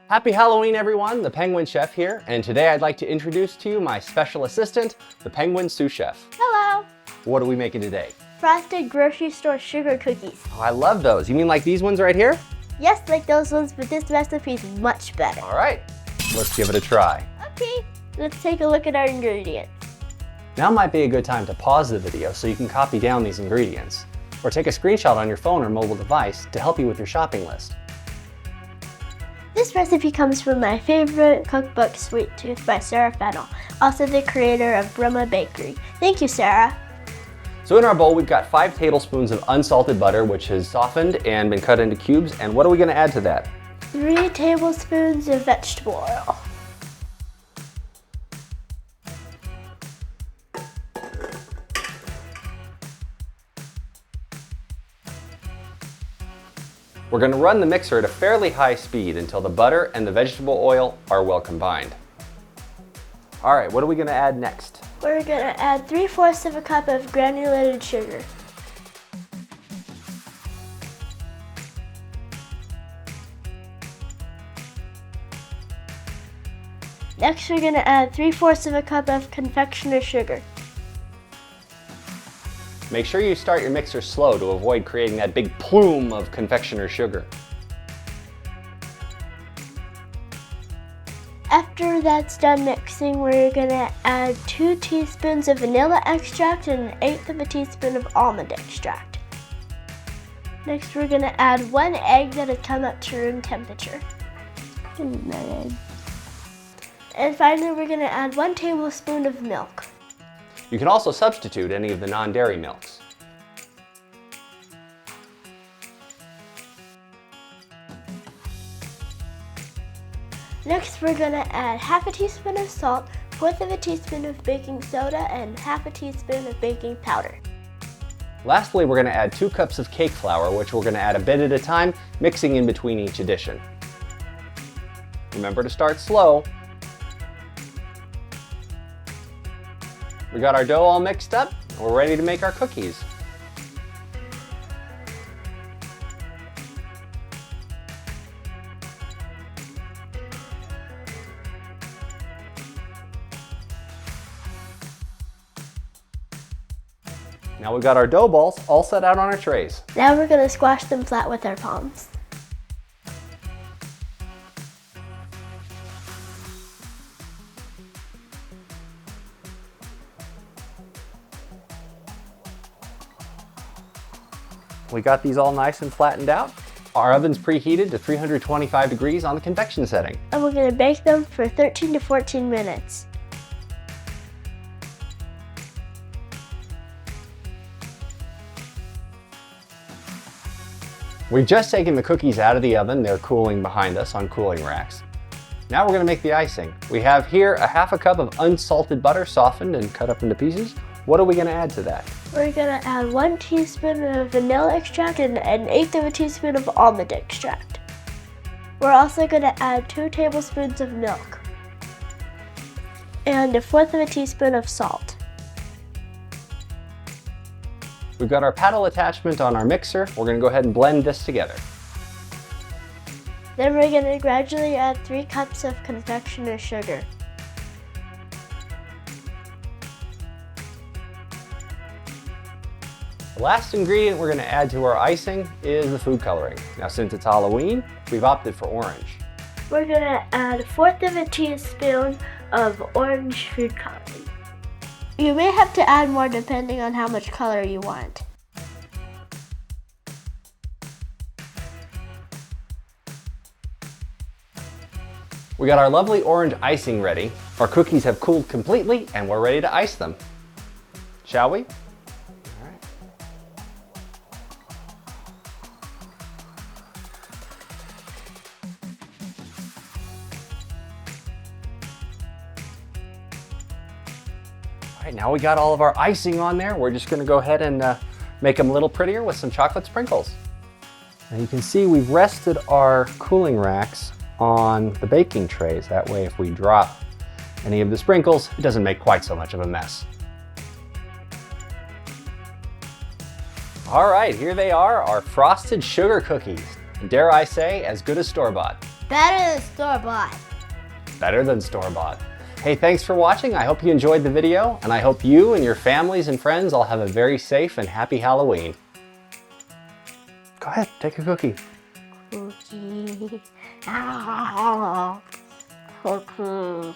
Happy Halloween, everyone. The Penguin Chef here, and today I'd like to introduce to you my special assistant, the Penguin Sous Chef. Hello. What are we making today? Frosted grocery store sugar cookies. Oh, I love those. You mean like these ones right here? Yes, like those ones, but this recipe is much better. All right, let's give it a try. Okay, let's take a look at our ingredients. Now might be a good time to pause the video so you can copy down these ingredients, or take a screenshot on your phone or mobile device to help you with your shopping list. This recipe comes from my favorite cookbook, Sweet Tooth by Sarah Fennel, also the creator of Brahma Bakery. Thank you, Sarah. So in our bowl, we've got 5 tablespoons of unsalted butter, which has softened and been cut into cubes. And what are we going to add to that? 3 tablespoons of vegetable oil. We're going to run the mixer at a fairly high speed until the butter and the vegetable oil are well combined. All right, what are we going to add next? We're going to add 3/4 of a cup of granulated sugar. Next, we're going to add 3/4 of a cup of confectioner's sugar. Make sure you start your mixer slow to avoid creating that big plume of confectioner's sugar. After that's done mixing, we're going to add 2 teaspoons of vanilla extract and 1/8 of a teaspoon of almond extract. Next, we're going to add 1 egg that has come up to room temperature. And finally, we're going to add 1 tablespoon of milk. You can also substitute any of the non-dairy milks. Next, we're going to add 1/2 teaspoon of salt, 1/4 of a teaspoon of baking soda, and 1/2 teaspoon of baking powder. Lastly, we're going to add 2 cups of cake flour, which we're going to add a bit at a time, mixing in between each addition. Remember to start slow. We got our dough all mixed up, and we're ready to make our cookies. Now we've got our dough balls all set out on our trays. Now we're going to squash them flat with our palms. We got these all nice and flattened out. Our oven's preheated to 325 degrees on the convection setting. And we're going to bake them for 13 to 14 minutes. We've just taken the cookies out of the oven. They're cooling behind us on cooling racks. Now we're going to make the icing. We have here a 1/2 cup of unsalted butter, softened and cut up into pieces. What are we going to add to that? We're going to add 1 teaspoon of vanilla extract and 1/8 of a teaspoon of almond extract. We're also going to add 2 tablespoons of milk and 1/4 of a teaspoon of salt. We've got our paddle attachment on our mixer. We're going to go ahead and blend this together. Then we're going to gradually add 3 cups of confectioner's sugar. The last ingredient we're going to add to our icing is the food coloring. Now, since it's Halloween, we've opted for orange. We're going to add 1/4 of a teaspoon of orange food coloring. You may have to add more depending on how much color you want. We got our lovely orange icing ready. Our cookies have cooled completely and we're ready to ice them. Shall we? All right. All right, now we got all of our icing on there. We're just going to go ahead and make them a little prettier with some chocolate sprinkles. And you can see we've rested our cooling racks on the baking trays. That way, if we drop any of the sprinkles, it doesn't make quite so much of a mess. All right, here they are, our frosted sugar cookies. Dare I say, as good as store-bought. Better than store-bought. Better than store-bought. Hey, thanks for watching. I hope you enjoyed the video, and I hope you and your families and friends all have a very safe and happy Halloween. Go ahead, take a cookie. Cookie. Cookie.